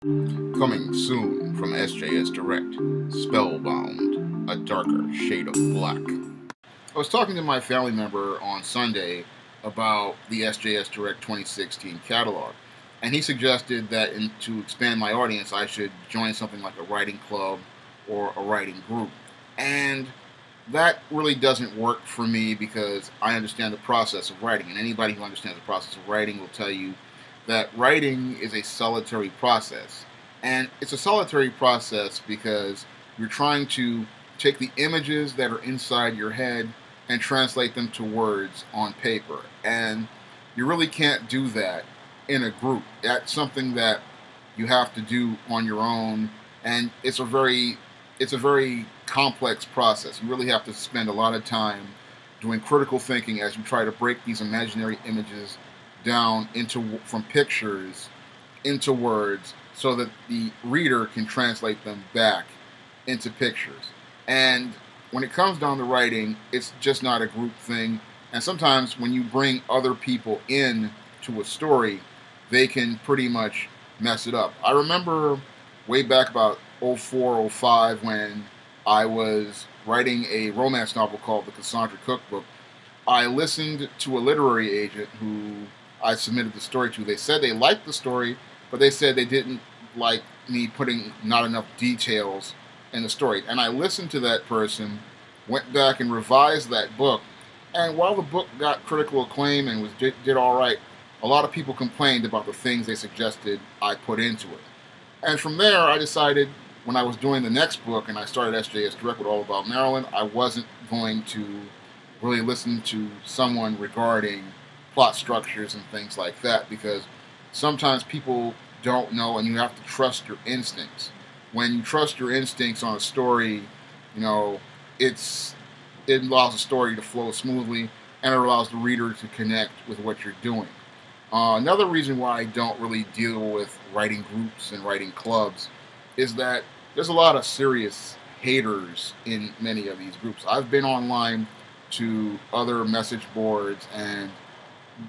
Coming soon from SJS Direct, Spellbound, a darker shade of black. I was talking to my family member on Sunday about the SJS Direct 2016 catalog, and he suggested that to expand my audience, I should join something like a writing club or a writing group. And that really doesn't work for me because I understand the process of writing, and anybody who understands the process of writing will tell you that writing is a solitary process. And it's a solitary process because you're trying to take the images that are inside your head and translate them to words on paper. And you really can't do that in a group. That's something that you have to do on your own, and it's a very complex process. You really have to spend a lot of time doing critical thinking as you try to break these imaginary images down from pictures into words so that the reader can translate them back into pictures. And when it comes down to writing, it's just not a group thing. And sometimes when you bring other people in to a story, they can pretty much mess it up. I remember way back about 04, 05 when I was writing a romance novel called The Cassandra Cookbook. I listened to a literary agent who I submitted the story to. They said they liked the story, but they said they didn't like me putting not enough details in the story. And I listened to that person, went back and revised that book, and while the book got critical acclaim and did all right, a lot of people complained about the things they suggested I put into it. And from there, I decided when I was doing the next book and I started SJS Direct with All About Maryland, I wasn't going to really listen to someone regarding plot structures and things like that, because sometimes people don't know and you have to trust your instincts. When you trust your instincts on a story, it allows the story to flow smoothly and it allows the reader to connect with what you're doing. Another reason why I don't really deal with writing groups and writing clubs is that there's a lot of serious haters in many of these groups. I've been online to other message boards, and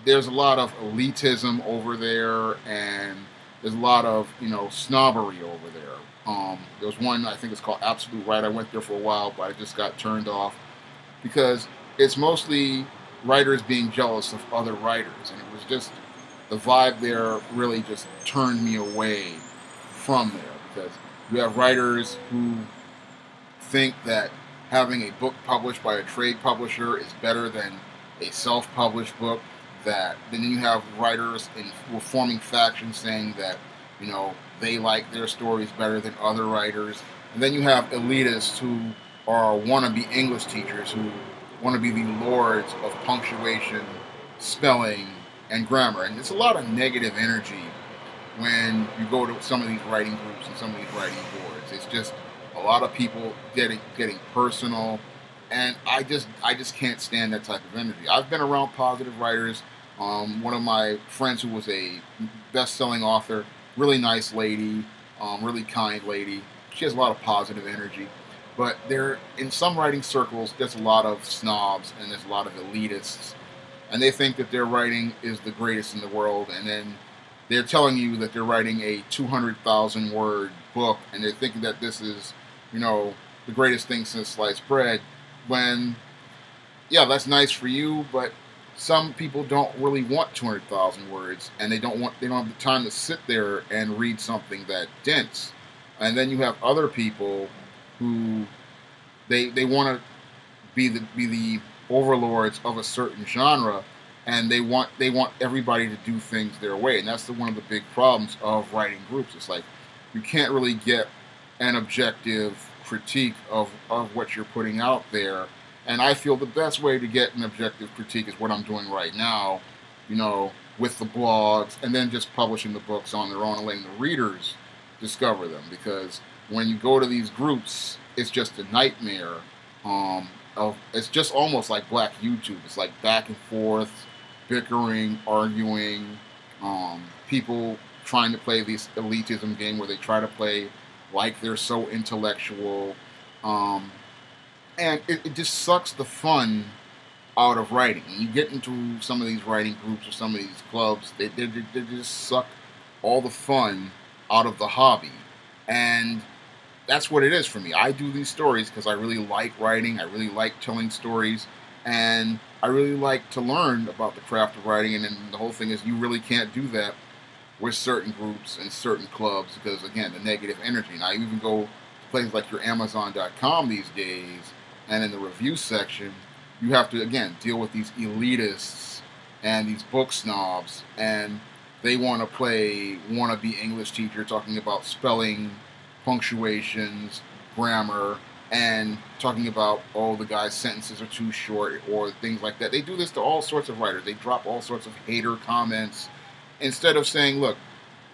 there's a lot of elitism over there, and there's a lot of snobbery over there. There was one, I think it's called Absolute Right. I went there for a while, but I just got turned off because it's mostly writers being jealous of other writers, and it was just the vibe there really just turned me away from there, because you have writers who think that having a book published by a trade publisher is better than a self-published book. Then you have writers who are forming factions saying that they like their stories better than other writers, and then you have elitists who are wannabe English teachers who want to be the lords of punctuation, spelling, and grammar. And it's a lot of negative energy when you go to some of these writing groups and some of these writing boards. It's just a lot of people getting personal, and I just can't stand that type of energy. I've been around positive writers. One of my friends who was a best-selling author, really nice lady, really kind lady. She has a lot of positive energy. But in some writing circles, there's a lot of snobs and there's a lot of elitists, and they think that their writing is the greatest in the world, and then they're telling you that they're writing a 200,000 word book, and they're thinking that this is, the greatest thing since sliced bread, when, yeah, that's nice for you, but some people don't really want 200,000 words, and they don't have the time to sit there and read something that dense. And then you have other people who they want to be the overlords of a certain genre, and they want everybody to do things their way. And that's one of the big problems of writing groups. It's like you can't really get an objective critique of what you're putting out there. And I feel the best way to get an objective critique is what I'm doing right now, with the blogs, and then just publishing the books on their own and letting the readers discover them. Because when you go to these groups, it's just a nightmare. It's just almost like black YouTube. It's like back and forth, bickering, arguing, people trying to play this elitism game where they try to play like they're so intellectual. And it just sucks the fun out of writing. And you get into some of these writing groups or some of these clubs, they just suck all the fun out of the hobby. And that's what it is for me. I do these stories because I really like writing. I really like telling stories. And I really like to learn about the craft of writing. And then the whole thing is you really can't do that with certain groups and certain clubs because, again, the negative energy. And I even go to places like your Amazon.com these days, and in the review section, you have to, again, deal with these elitists and these book snobs, and they want to play wannabe English teacher talking about spelling, punctuations, grammar, and talking about, oh, the guy's sentences are too short or things like that. They do this to all sorts of writers. They drop all sorts of hater comments instead of saying, look,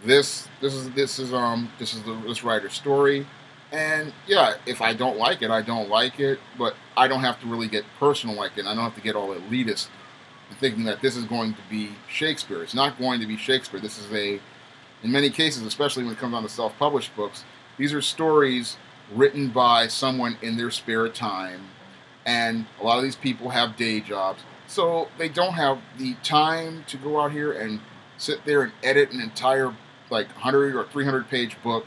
this is this writer's story, and yeah, if I don't like it, I don't like it, but I don't have to really get personal like it. I don't have to get all elitist and thinking that this is going to be Shakespeare. It's not going to be Shakespeare. This is in many cases, especially when it comes down to self-published books, these are stories written by someone in their spare time, and a lot of these people have day jobs, so they don't have the time to go out here and sit there and edit an entire 100 or 300 page book.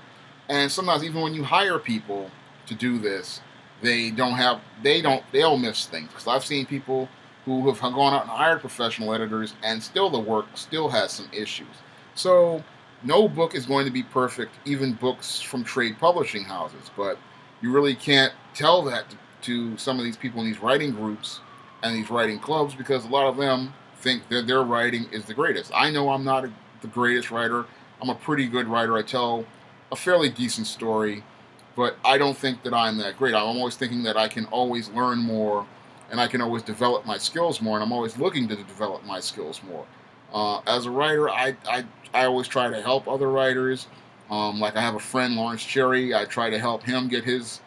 And sometimes even when you hire people to do this, they'll miss things, because I've seen people who have gone out and hired professional editors and still the work still has some issues. So no book is going to be perfect, even books from trade publishing houses, but you really can't tell that to some of these people in these writing groups and these writing clubs, because a lot of them think that their writing is the greatest. I know I'm not the greatest writer. I'm a pretty good writer. I tell a fairly decent story, but I don't think that I'm that great. I'm always thinking that I can always learn more, and I can always develop my skills more, and I'm always looking to develop my skills more. As a writer, I always try to help other writers. Like I have a friend, Lawrence Cherry. I try to help him get his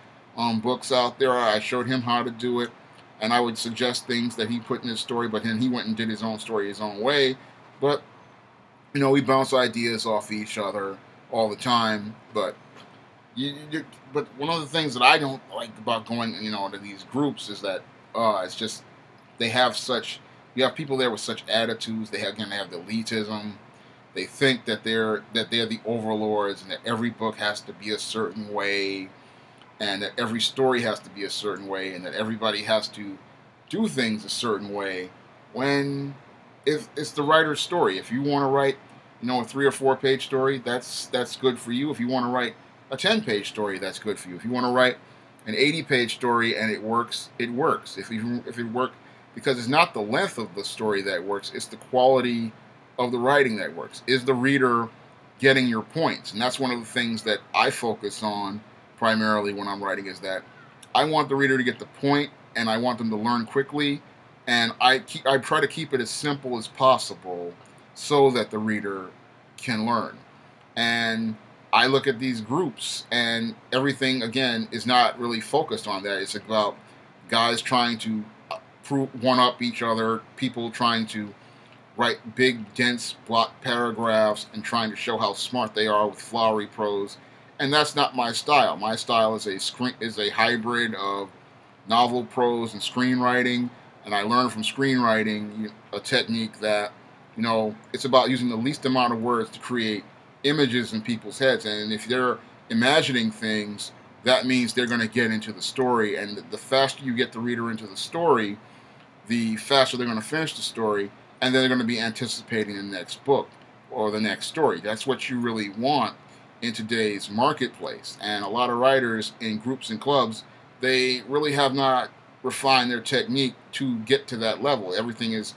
books out there. I showed him how to do it, and I would suggest things that he put in his story, but then he went and did his own story his own way. But, we bounce ideas off each other all the time. But but one of the things that I don't like about going, to these groups is that it's just you have people there with such attitudes. They have the elitism. They think that they're the overlords, and that every book has to be a certain way, and that every story has to be a certain way, and that everybody has to do things a certain way, when if it's the writer's story. If you want to write, a 3 or 4 page story, that's good for you. If you want to write a 10-page story, that's good for you. If you want to write an 80-page story and it works, it works. If it works, because it's not the length of the story that works, it's the quality of the writing that works. Is the reader getting your points? And that's one of the things that I focus on primarily when I'm writing, is that I want the reader to get the point, and I want them to learn quickly, and I try to keep it as simple as possible so that the reader can learn. And I look at these groups, and everything, again, is not really focused on that. It's about guys trying to one-up each other, people trying to write big, dense block paragraphs and trying to show how smart they are with flowery prose. And that's not my style. My style is a hybrid of novel prose and screenwriting, and I learned from screenwriting a technique that, it's about using the least amount of words to create images in people's heads. And if they're imagining things, that means they're going to get into the story. And the faster you get the reader into the story, the faster they're going to finish the story, and then they're going to be anticipating the next book or the next story. That's what you really want in today's marketplace. And a lot of writers in groups and clubs, they really have not refined their technique to get to that level. Everything is,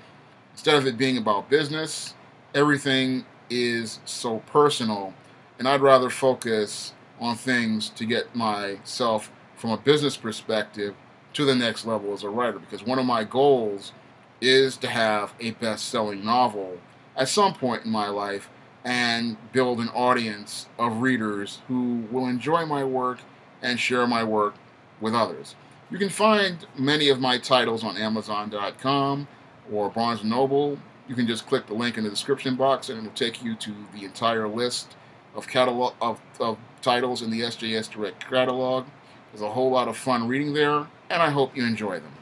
instead of it being about business, everything is so personal. And I'd rather focus on things to get myself from a business perspective to the next level as a writer, because one of my goals is to have a best-selling novel at some point in my life and build an audience of readers who will enjoy my work and share my work with others. You can find many of my titles on Amazon.com or Barnes & Noble. You can just click the link in the description box, and it will take you to the entire list of titles in the SJS Direct catalog. There's a whole lot of fun reading there, and I hope you enjoy them.